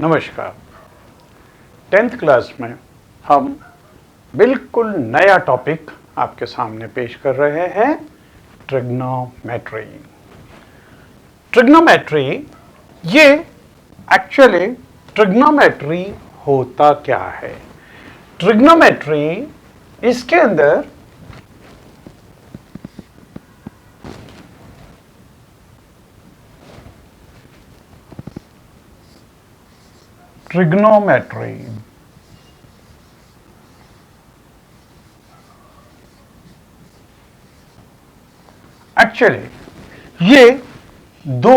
नमस्कार। 10th class में हम बिल्कुल नया टॉपिक आपके सामने पेश कर रहे हैं, ट्रिग्नोमेट्री। ट्रिग्नोमेट्री, ये एक्चुअली ट्रिग्नोमेट्री होता क्या है? ट्रिग्नोमेट्री, इसके अंदर ट्रिग्नोमेट्री एक्चुअली ये दो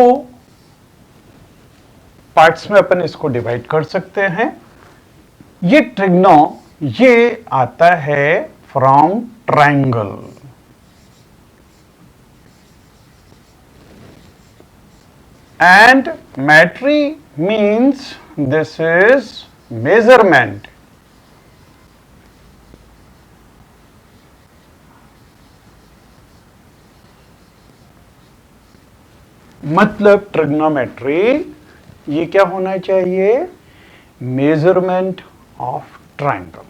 पार्ट्स में अपन इसको डिवाइड कर सकते हैं। ये ट्रिग्नो, ये आता है from triangle, and metry means this is measurement. मतलब ट्रिग्नोमेट्री ये क्या होना चाहिए? Measurement of triangle.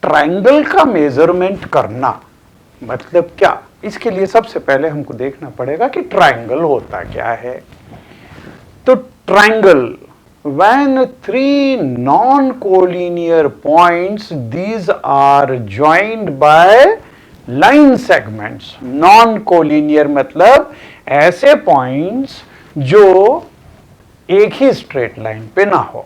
ट्रायंगल का मेजरमेंट करना मतलब क्या? इसके लिए सबसे पहले हमको देखना पड़ेगा कि ट्रायंगल होता क्या है। तो triangle, when three non-collinear points, these are joined by line segments. Non-collinear मतलब ऐसे पॉइंट्स जो एक ही स्ट्रेट लाइन पे ना हो,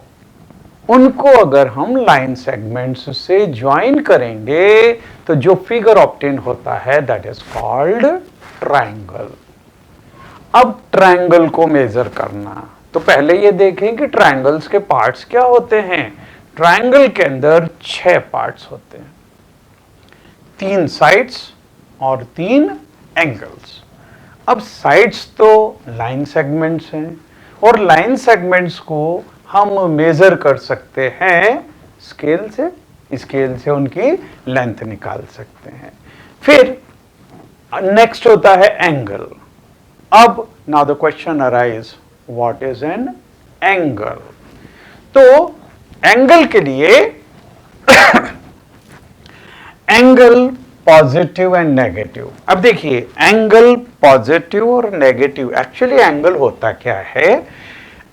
उनको अगर हम लाइन सेगमेंट्स से ज्वाइन करेंगे तो जो फिगर ऑब्टेन होता है दैट इज कॉल्ड ट्रायंगल। अब ट्रायंगल को मेजर करना, तो पहले ये देखें कि ट्रायंगल्स के पार्ट्स क्या होते हैं। ट्रायंगल के अंदर 6 पार्ट्स होते हैं, 3 साइड्स और 3 एंगल्स। अब साइड्स तो लाइन सेगमेंट्स हैं और लाइन सेगमेंट्स को हम मेजर कर सकते हैं स्केल से, स्केल से उनकी लेंथ निकाल सकते हैं। फिर नेक्स्ट होता है एंगल। अब now the question arise, what is an angle? तो एंगल के लिए एंगल पॉजिटिव एंड नेगेटिव। अब देखिए, एंगल पॉजिटिव और नेगेटिव, एक्चुअली एंगल होता क्या है?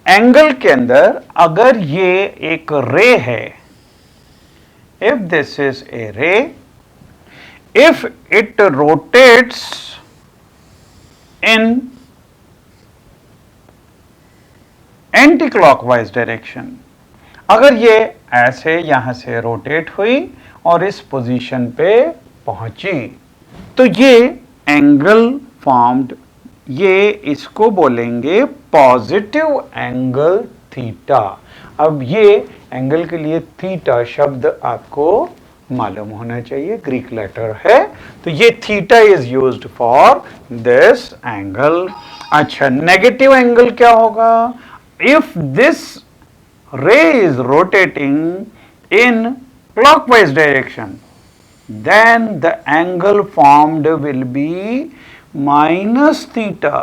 एंगल के अंदर अगर ये एक रे है, इफ दिस इज ए रे, if it rotates in anti clockwise direction, अगर ये ऐसे यहां से रोटेट हुई और इस पोजीशन पे पहुंची, तो ये एंगल फॉर्म्ड, ये इसको बोलेंगे पॉजिटिव एंगल थीटा। अब ये एंगल के लिए थीटा शब्द आपको मालूम होना चाहिए, ग्रीक लेटर है, तो ये theta is used for this angle. अच्छा, नेगेटिव एंगल क्या होगा? इफ दिस रे is rotating in clockwise direction, then the angle formed will be minus theta.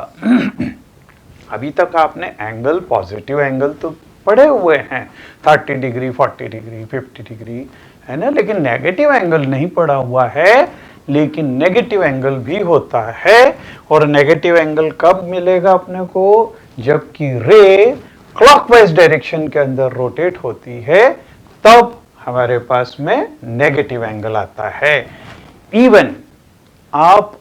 अभी तक आपने एंगल, पॉजिटिव एंगल तो पढ़े हुए हैं, 30 डिग्री, 40 डिग्री, 50 डिग्री, है ना, लेकिन नेगेटिव एंगल नहीं पढ़ा हुआ है। लेकिन नेगेटिव एंगल भी होता है, और नेगेटिव एंगल कब मिलेगा अपने को? जबकि रे क्लॉकवाइज डायरेक्शन के अंदर रोटेट होती है, तब हमारे पास में नेगेटिव एंगल आता है। इवन आप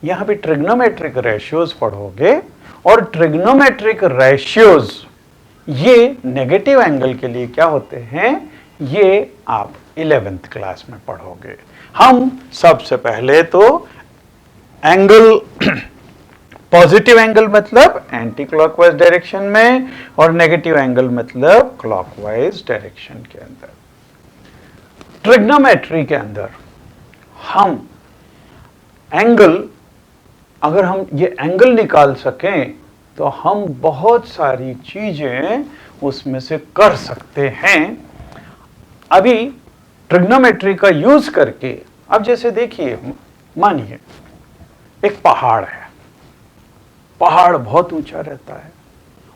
यहां पे ट्रिग्नोमेट्रिक रेशियोज पढ़ोगे, और ट्रिग्नोमेट्रिक रेशियोज ये नेगेटिव एंगल के लिए क्या होते हैं, ये आप 11th क्लास में पढ़ोगे। हम सबसे पहले तो एंगल पॉजिटिव एंगल मतलब एंटी क्लॉकवाइज डायरेक्शन में, और नेगेटिव एंगल मतलब क्लॉकवाइज डायरेक्शन के अंदर। ट्रिग्नोमेट्री के अंदर हम एंगल, अगर हम ये एंगल निकाल सकें तो हम बहुत सारी चीजें उसमें से कर सकते हैं। अभी ट्रिग्नोमेट्री का यूज करके, अब जैसे देखिए, मानिए एक पहाड़ है, पहाड़ बहुत ऊंचा रहता है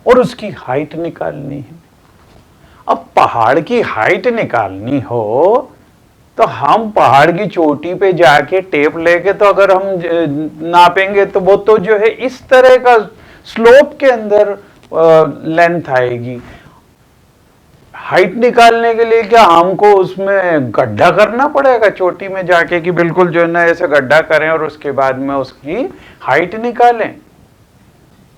और उसकी हाइट निकालनी है। अब पहाड़ की हाइट निकालनी हो तो हम पहाड़ की चोटी पे जाके टेप लेके तो अगर हम नापेंगे तो वो तो जो है इस तरह का स्लोप के अंदर लेंथ आएगी। हाइट निकालने के लिए क्या हमको उसमें गड्ढा करना पड़ेगा चोटी में जाके कि बिल्कुल जो है ना ऐसे गड्ढा करें और उसके बाद में उसकी हाइट निकालें।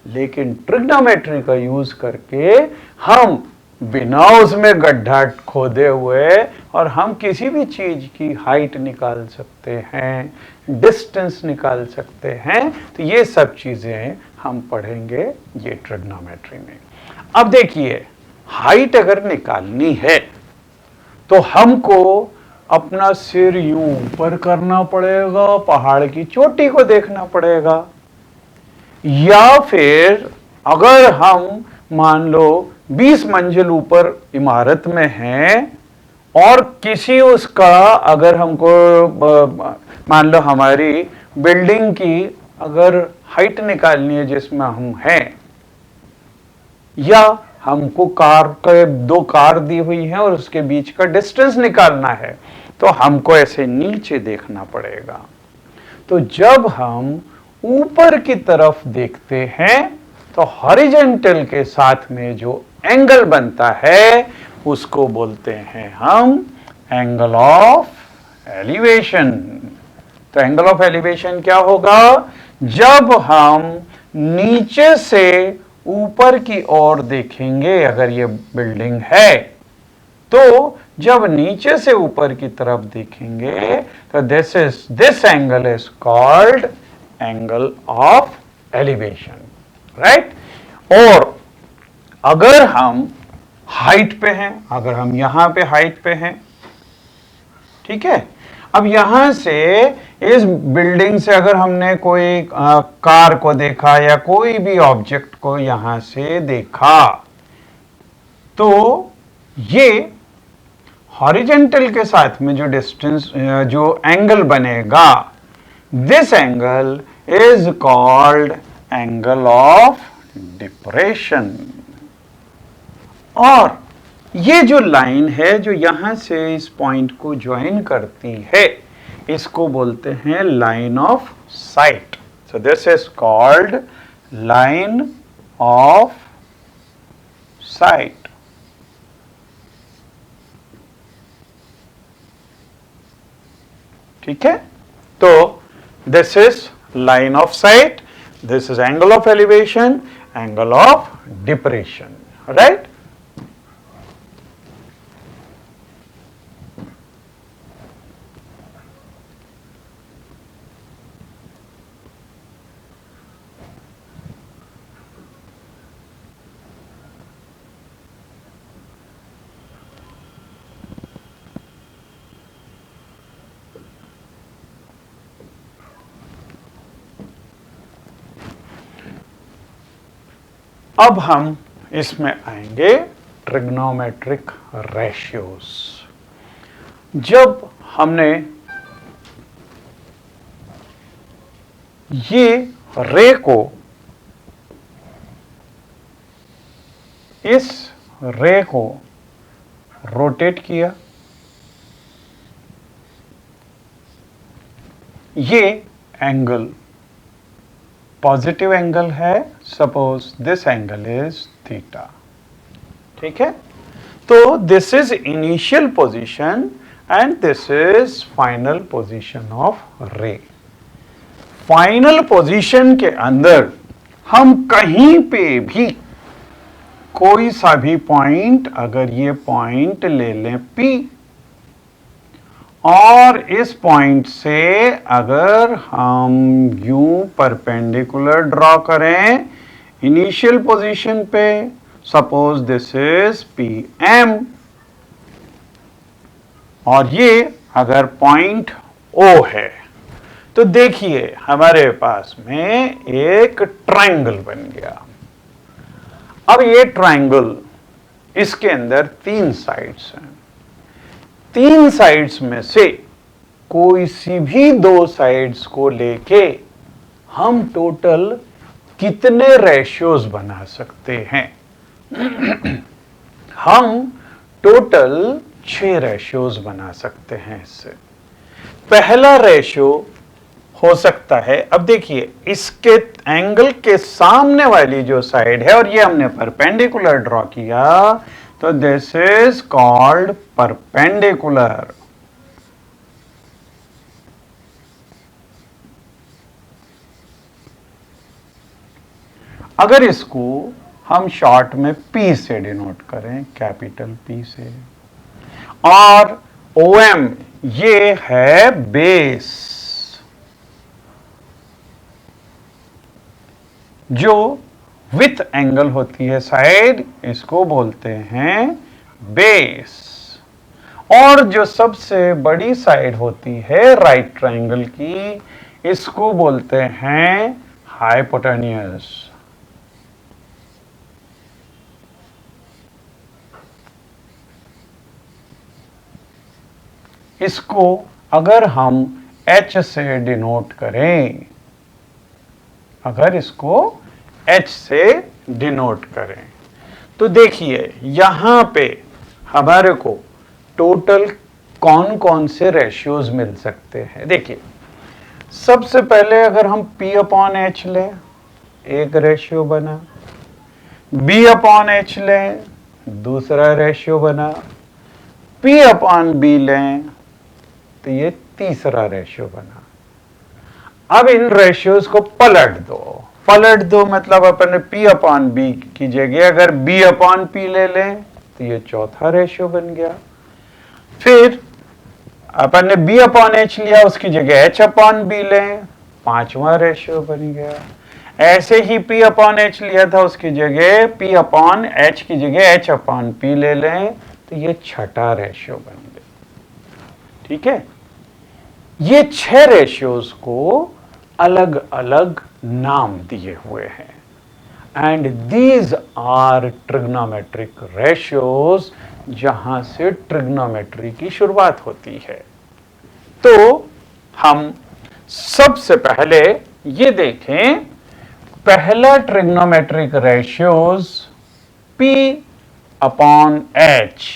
लेकिन ट्रिग्नोमेट्री का यूज करके हम बिना उसमें गड्ढा खोदे हुए और हम किसी भी चीज की हाइट निकाल सकते हैं, डिस्टेंस निकाल सकते हैं। तो ये सब चीजें हम पढ़ेंगे ये ट्रिग्नोमेट्री में। अब देखिए, हाइट अगर निकालनी है तो हमको अपना सिर यूं ऊपर करना पड़ेगा, पहाड़ की चोटी को देखना पड़ेगा, या फिर अगर हम मान लो 20 मंजिल ऊपर इमारत में हैं और किसी उसका अगर हमको मान लो हमारी बिल्डिंग की अगर हाइट निकालनी है जिसमें हम हैं, या हमको कार के 2 कार दी हुई हैं और उसके बीच का डिस्टेंस निकालना है, तो हमको ऐसे नीचे देखना पड़ेगा। तो जब हम ऊपर की तरफ देखते हैं तो हॉरिजॉन्टल के साथ में जो एंगल बनता है उसको बोलते हैं हम एंगल ऑफ एलिवेशन। तो एंगल ऑफ एलिवेशन क्या होगा? जब हम नीचे से ऊपर की ओर देखेंगे, अगर ये बिल्डिंग है तो जब नीचे से ऊपर की तरफ देखेंगे तो this angle is called angle of elevation, right. और अगर हम हाइट पे हैं, अगर हम यहां पे हाइट पे हैं, ठीक है, अब यहां से इस बिल्डिंग से अगर हमने कोई कार को देखा या कोई भी ऑब्जेक्ट को यहां से देखा तो ये हॉरिजॉन्टल के साथ में जो डिस्टेंस जो एंगल बनेगा, this angle is called angle of depression. और ये जो लाइन है जो यहां से इस पॉइंट को ज्वाइन करती है, इसको बोलते हैं line of site. So this is called line of site. ठीक है, तो this is line of site, this is angle of elevation, angle of depression, right. अब हम इसमें आएंगे ट्रिग्नोमेट्रिक रेशियोज। जब हमने ये रे को इस रे को रोटेट किया, ये एंगल पॉजिटिव एंगल है, suppose this angle is theta, ठीक है। तो this is initial position and this is final position of रे। फाइनल पोजीशन के अंदर हम कहीं पे भी कोई सा भी पॉइंट, अगर ये पॉइंट ले लें P, और इस पॉइंट से अगर हम यूं परपेंडिकुलर ड्रॉ करें इनिशियल पोजीशन पे, सपोज दिस इज PM, और ये अगर पॉइंट O है, तो देखिए हमारे पास में एक ट्रायंगल बन गया। अब ये ट्रायंगल, इसके अंदर 3 साइड्स हैं। 3 साइड्स में से कोई सी भी 2 साइड्स को लेके हम टोटल कितने रेशियोज बना सकते हैं? हम टोटल 6 रेशियोज बना सकते हैं इससे। पहला रेशियो हो सकता है, अब देखिए इसके एंगल के सामने वाली जो साइड है और ये हमने परपेंडिकुलर ड्रॉ किया, तो दिस इज कॉल्ड परपेंडिकुलर। अगर इसको हम शॉर्ट में P से डिनोट करें, कैपिटल P से, और OM ये है बेस, जो विथ एंगल होती है साइड, इसको बोलते हैं बेस। और जो सबसे बड़ी साइड होती है राइट ट्रायंगल की, इसको बोलते हैं हाइपोटेन्यूस। इसको अगर हम H से डिनोट करें, अगर इसको H से डिनोट करें, तो देखिए यहां पे हमारे को टोटल कौन कौन से रेशियोज मिल सकते हैं। देखिए सबसे पहले अगर हम P अपॉन H लें, एक रेशियो बना, B अपॉन H लें, दूसरा रेशियो बना, P अपॉन B लें, तो ये तीसरा रेशियो बना। अब इन रेशियोज को पलट दो मतलब अपन ने P अपॉन B की जगह अगर B अपॉन P ले लें, तो ये चौथा रेशियो बन गया। फिर अपन ने B अपॉन H लिया, उसकी जगह H अपॉन B लें, पांचवा रेशियो बन गया। ऐसे ही P अपॉन H लिया था, उसकी जगह P अपॉन H की जगह H अपॉन P ले लें, तो ये छठा रेशियो बन गया। ठीक है, ये 6 रेशियोज को अलग अलग नाम दिए हुए हैं, and these are trigonometric ratios, जहां से ट्रिग्नोमेट्री की शुरुआत होती है। तो हम सबसे पहले ये देखें, पहला trigonometric ratios P upon H,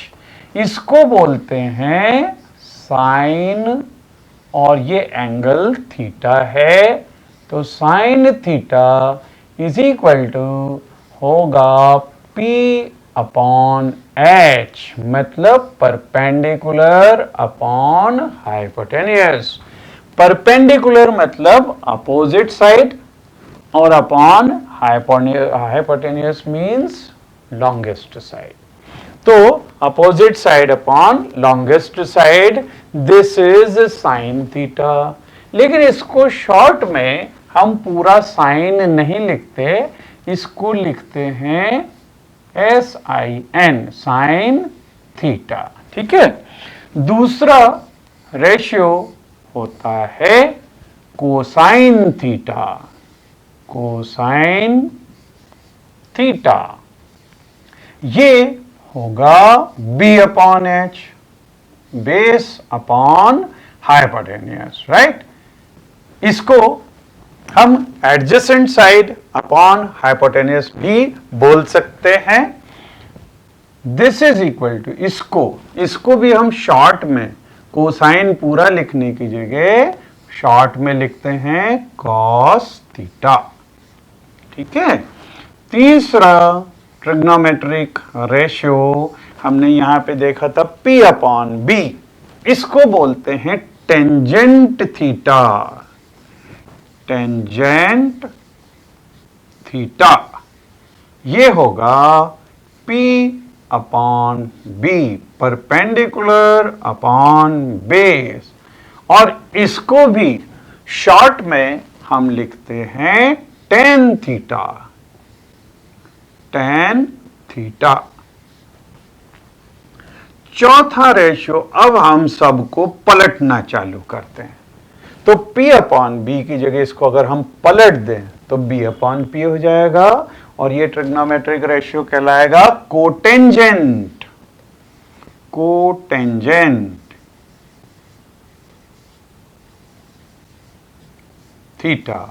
इसको बोलते हैं साइन, और ये एंगल थीटा है, तो sine theta is equal to होगा P अपॉन H, मतलब परपेंडिकुलर अपॉन हाइपोटेन्यूस। परपेंडिकुलर मतलब अपोजिट साइड, और upon hypotenuse means longest side. तो opposite side upon longest side, this is sine theta. लेकिन इसको शॉर्ट में हम पूरा साइन नहीं लिखते, इसको लिखते हैं SIN, साइन थीटा। ठीक है, दूसरा रेशियो होता है कोसाइन थीटा, कोसाइन थीटा, ये होगा B upon H, base upon hypotenuse, right. इसको हम एडजेसेंट साइड अपॉन हाइपोटेन्यूस भी बोल सकते हैं। दिस इज इक्वल टू, इसको भी हम शॉर्ट में कोसाइन पूरा लिखने की जगह शॉर्ट में लिखते हैं कॉस थीटा। ठीक है, तीसरा ट्रिग्नोमेट्रिक रेशियो हमने यहां पे देखा था P अपॉन B, इसको बोलते हैं टेंजेंट थीटा, टेंजेंट थीटा, ये होगा P upon B, perpendicular upon base, और इसको भी शॉर्ट में हम लिखते हैं टेन थीटा, टेन थीटा। चौथा रेशियो, अब हम सबको पलटना चालू करते हैं, तो P अपॉन B की जगह इसको अगर हम पलट दें तो B अपॉन P हो जाएगा, और ये ट्रिग्नोमेट्रिक रेशियो कहलाएगा cotangent, cotangent theta,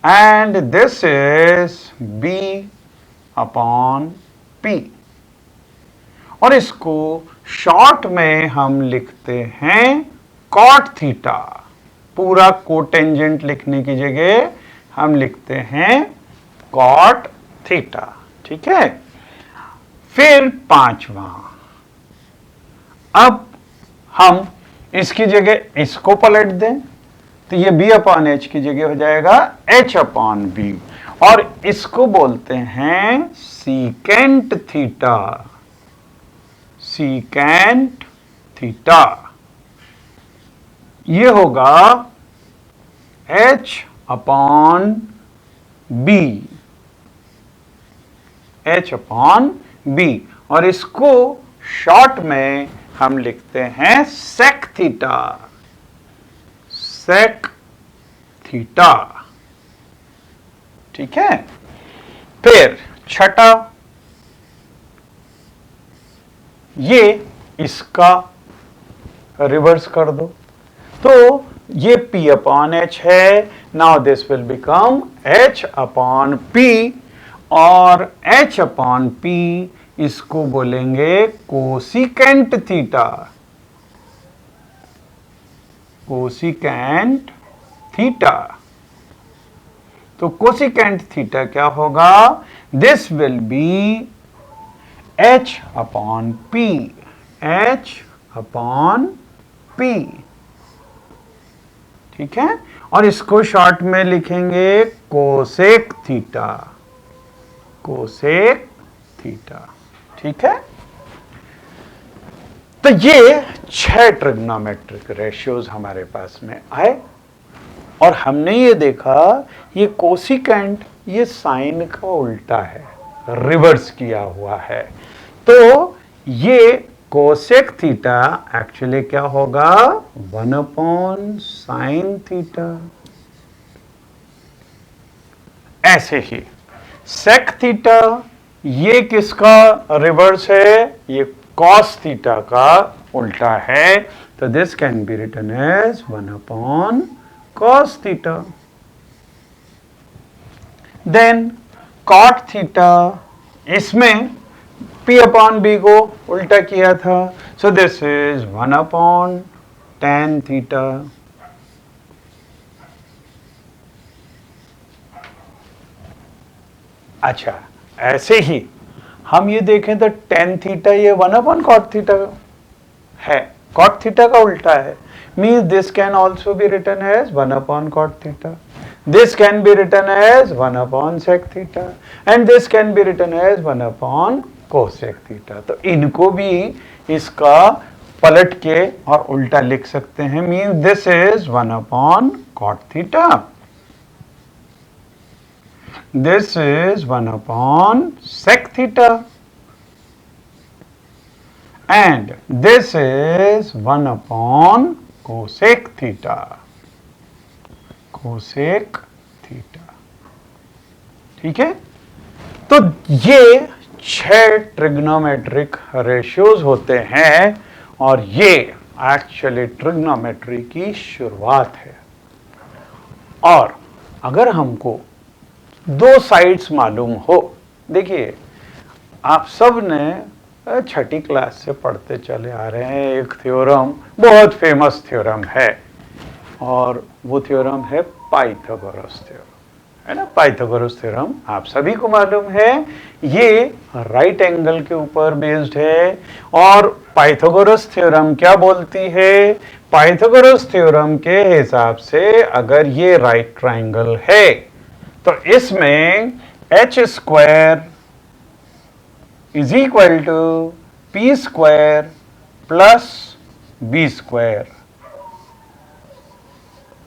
and this is B upon P। और इसको शॉर्ट में हम लिखते हैं कॉट थीटा। पूरा कोटेंजेंट लिखने की जगह हम लिखते हैं कॉट थीटा। ठीक है, फिर पांचवा, अब हम इसकी जगह इसको पलट दें तो ये b अपॉन एच की जगह हो जाएगा h अपॉन बी, और इसको बोलते हैं सीकेंट थीटा। सीकेंट थीटा ये होगा h upon B, h upon B, और इसको शॉर्ट में हम लिखते हैं सेक थीटा। Sec theta. ठीक है, फिर छठा, ये इसका रिवर्स कर दो तो ये P अपॉन एच है। Now this will become H upon P, और H अपॉन P इसको बोलेंगे कोसिकेंट थीटा। Cosecant theta. तो कोसिकेंट थीटा क्या होगा? This will be H upon P। H upon P। ठीक है, और इसको शॉर्ट में लिखेंगे कोसेक थीटा। Cosec theta. ठीक है, तो ये 6 ट्रिग्नोमेट्रिक रेशियोज हमारे पास में आए, और हमने ये देखा ये कोसिकेंट ये साइन का उल्टा है, रिवर्स किया हुआ है। तो ये कोसेक थीटा एक्चुअली क्या होगा? 1 अपॉन साइन थीटा। ऐसे ही सेक थीटा ये किसका रिवर्स है? ये कॉस थीटा का उल्टा है। तो this can be written as 1 upon cos theta. Then cot theta, इसमें P अपॉन बी को उल्टा किया था। So this is 1 upon tan theta. अच्छा, ऐसे ही हम ये देखें तो tan थीटा ये 1 अपॉन कॉट थीटा है, कॉट थीटा का उल्टा है। Means this can also be written as 1 upon cot theta, this can be written as 1 upon sec theta, and this can be written as 1 upon cosec theta। तो इनको भी इसका पलट के और उल्टा लिख सकते हैं। Means this is 1 upon cot theta, this is 1 upon sec theta, and this is 1 upon cosec theta। Cosec theta. ठीक है, तो ये 6 ट्रिग्नोमेट्रिक रेशियोज होते हैं, और ये एक्चुअली ट्रिग्नोमेट्री की शुरुआत है। और अगर हमको 2 साइड्स मालूम हो, देखिए आप सब ने छठी क्लास से पढ़ते चले आ रहे हैं, एक थ्योरम बहुत फेमस थ्योरम है, और वो थ्योरम है पाइथागोरस थ्योरम, है ना। पाइथागोरस थ्योरम आप सभी को मालूम है, ये राइट एंगल के ऊपर बेस्ड है। और पाइथागोरस थ्योरम क्या बोलती है? पाइथागोरस थ्योरम के हिसाब से अगर ये राइट ट्राइंगल है तो इसमें h square is equal to p square plus b square,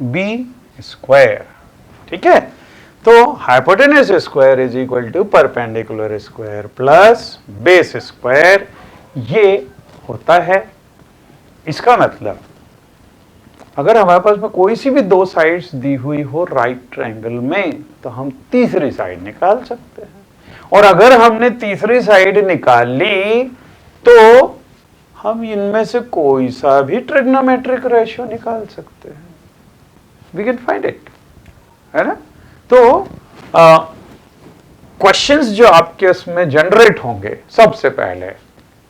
B square. ठीक है, तो hypotenuse square is equal to perpendicular square plus base square, ये होता है। इसका मतलब अगर हमारे पास में कोई सी भी 2 साइड्स दी हुई हो राइट ट्रायंगल में, तो हम तीसरी साइड निकाल सकते हैं। और अगर हमने तीसरी साइड निकाल ली तो हम इनमें से कोई सा भी ट्रिग्नोमेट्रिक रेशियो निकाल सकते हैं। We can find it, है ना। तो क्वेश्चंस जो आपके उसमें जनरेट होंगे, सबसे पहले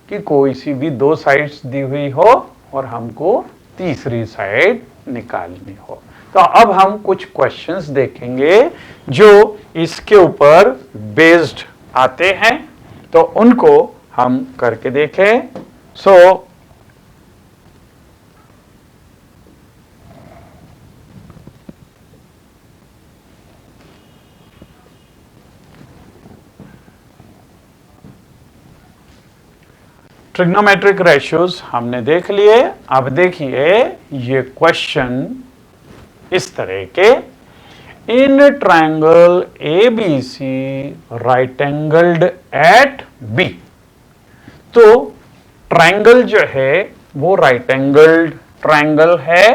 कि कोई सी भी दो साइड्स दी हुई हो और हमको तीसरी साइड निकालनी हो। तो अब हम कुछ क्वेश्चंस देखेंगे जो इसके ऊपर बेस्ड आते हैं, तो उनको हम करके देखें। सो ट्रिग्नोमेट्रिक रेशियोज हमने देख लिए। अब देखिए ये क्वेश्चन इस तरह के, in triangle A B C right angled at B. तो ट्रायंगल जो है वो राइट एंगल्ड ट्रायंगल है।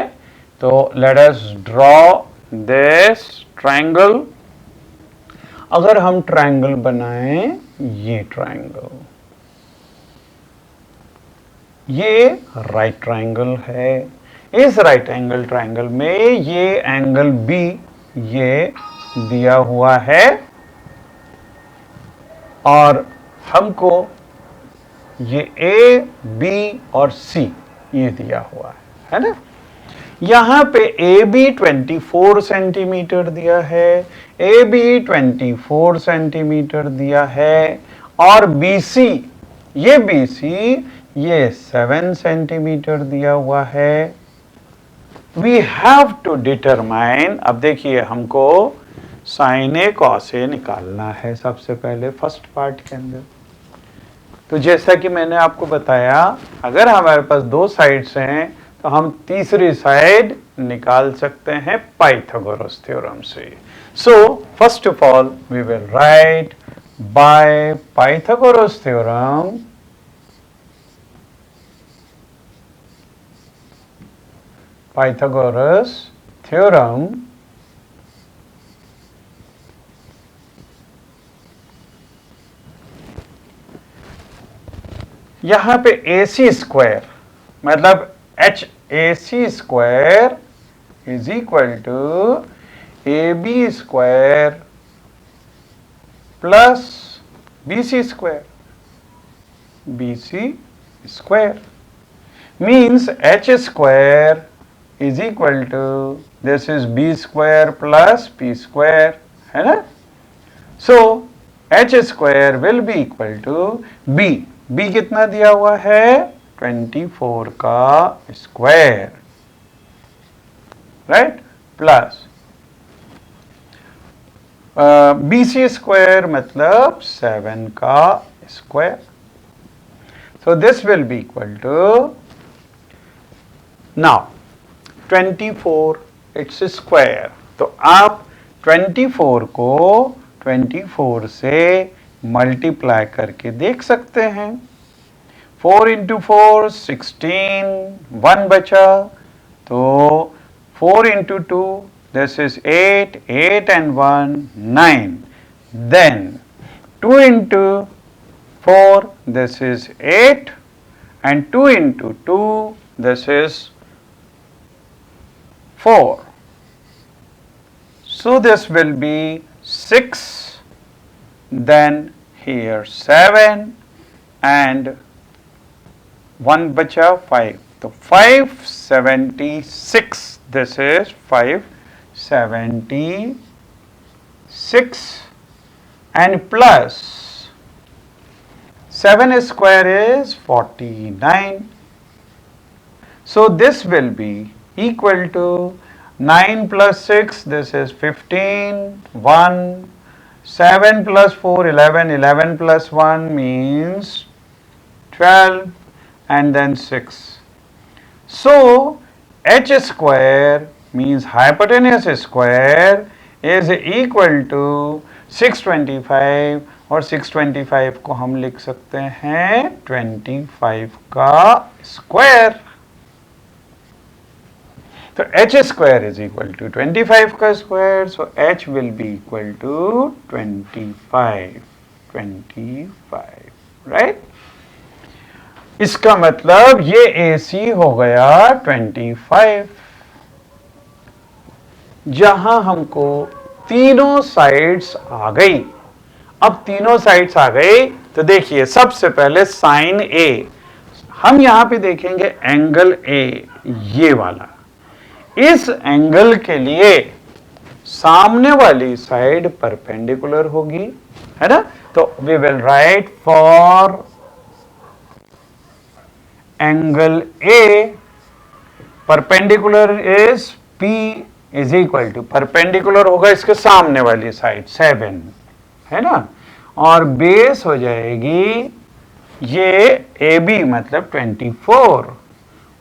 तो let us draw this triangle. अगर हम ट्रायंगल बनाएं, ये ट्रायंगल, ये राइट ट्रायंगल है। इस राइट एंगल ट्रायंगल में ये एंगल बी ये दिया हुआ है और हमको ये ए बी और सी ये दिया हुआ है ना। यहां पे ए बी 24 सेंटीमीटर दिया है, ए बी 24 सेंटीमीटर दिया है और बी सी, ये बी सी ये 7 सेंटीमीटर दिया हुआ है। वी हैव टू डिटरमाइन, अब देखिए हमको साइन ए कॉस ए निकालना है सबसे पहले फर्स्ट पार्ट के अंदर। तो जैसा कि मैंने आपको बताया, अगर हमारे पास दो साइड्स हैं तो हम तीसरी साइड निकाल सकते हैं पाइथागोरस थ्योरम से। So first of all we will write by Pythagoras theorem, Pythagoras theorem, यहां पे AC स्क्वायर मतलब HAC square is equal to AB square plus BC square, BC square means H square is equal to this is b square plus p square, है ना। so h square will be equal to b, b कितना दिया हुआ है 24 का square, right, plus bc square मतलब 7 का square. so this will be equal to, now 24 its square. तो आप 24 को 24 से मल्टीप्लाई करके देख सकते हैं। 4 इंटू 4 16, 1 बचा, तो 4 into 2 this is 8, 8 and 1 9, then 2 into 4 this is 8 and 2 into 2 this is 4. So this will be 6, then here 7 and 1 bacha 5. So 576, this is 576 and plus 7 square is 49. So this will be equal to 9 plus 6, this is 15, 1, 7 plus 4, 11, 11 plus 1 means 12 and then 6. So h square means hypotenuse square is equal to 625 और 625 को हम लिख सकते हैं 25 का square. तो h square is equal to 25 का square, so h will be equal to 25, right? इसका मतलब ये AC हो गया 25, जहां हमको तीनों साइड्स आ गई। अब तीनों साइड्स आ गई। तो देखिए सबसे पहले साइन ए, हम यहां पे देखेंगे एंगल ए, ये वाला। इस एंगल के लिए सामने वाली साइड परपेंडिकुलर होगी, है ना। तो we will write for angle A perpendicular is P is equal to, perpendicular होगा इसके सामने वाली साइड 7, है ना, और बेस हो जाएगी ये AB मतलब 24,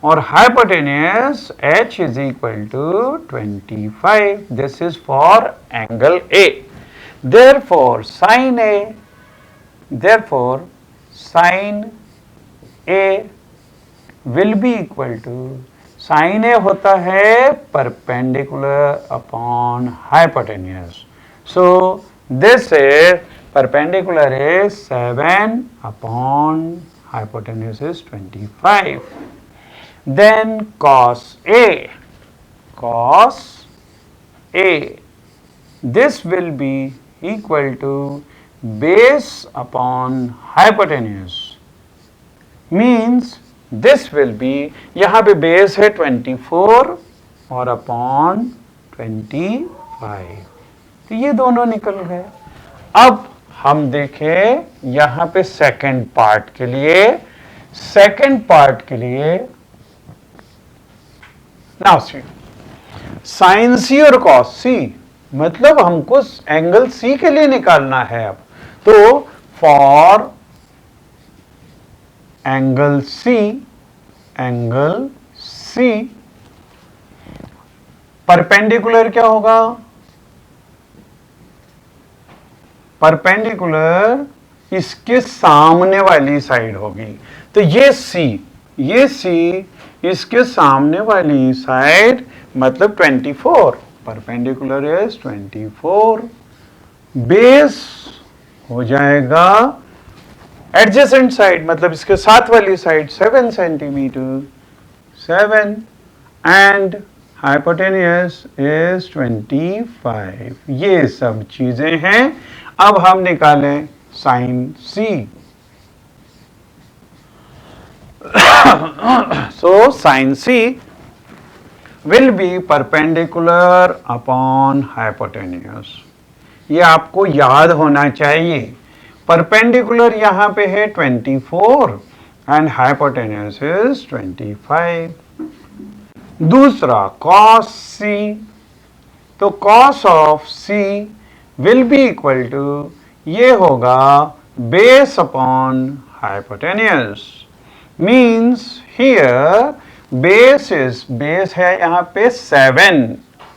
और hypotenuse H is equal to 25। This is for angle A। Therefore sine A, therefore sine A will be equal to, sine A होता है perpendicular upon hypotenuse. So this is perpendicular is 7 upon hypotenuse is 25. Then cos A, this will be equal to base upon hypotenuse, means this will be, यहाँ पे base है 24 और upon 25, तो ये दोनों निकल गए। अब हम देखें यहाँ पे सेकंड पार्ट के लिए, नाउ सी साइन सी और कॉस सी, मतलब हमको एंगल सी के लिए निकालना है। अब तो फॉर एंगल सी परपेंडिकुलर क्या होगा, परपेंडिकुलर इसके सामने वाली साइड होगी। तो ये सी इसके सामने वाली साइड मतलब 24, परपेंडिकुलर इज 24। बेस हो जाएगा एडजेसेंट साइड, मतलब इसके साथ वाली side 7 centimetre, 7, and hypotenuse is 25। ये सब चीजें हैं। अब हम निकालें sine C. So sine C will be perpendicular upon hypotenuse. ये आपको याद होना चाहिए। परपेंडिकुलर यहां पे है 24 एंड हाइपोटेन्यूज इज 25। दूसरा कॉस सी, तो cos of C will be equal to, ये होगा base upon hypotenuse, means here base है यहां पे 7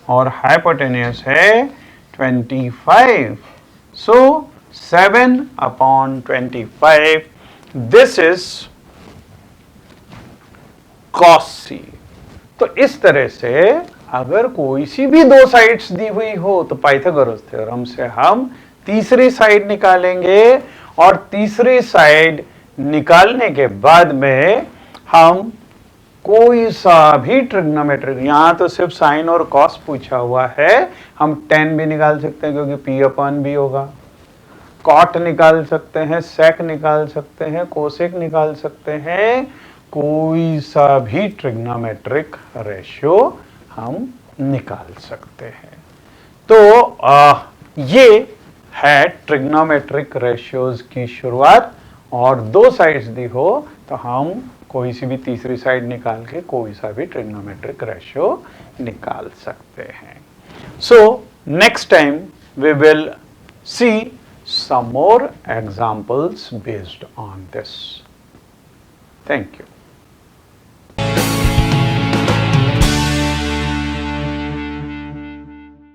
और हाइपोटेन्यूज है 25। So 7 upon 25, this is cos C. तो इस तरह से अगर कोई सी भी दो साइड्स दी हुई हो तो पाइथागोरस थ्योरम से हम तीसरी साइड निकालेंगे, और तीसरी साइड निकालने के बाद में हम कोई सा भी ट्रिग्नोमेट्रिक, यहां तो सिर्फ साइन और कॉस पूछा हुआ है, हम टेन भी निकाल सकते हैं क्योंकि पी अपॉन बी होगा, कॉट निकाल सकते हैं, सेक निकाल सकते हैं, कोसेक निकाल सकते हैं, कोई सा भी ट्रिग्नोमेट्रिक रेशियो हम निकाल सकते हैं। तो ये है ट्रिग्नोमेट्रिक रेशियोज की शुरुआत, और दो साइड्स दी हो तो हम कोई सी भी तीसरी साइड निकाल के कोई सा भी ट्रिग्नोमेट्रिक रेशियो निकाल सकते हैं। So next time we will see some more examples based on this. Thank you.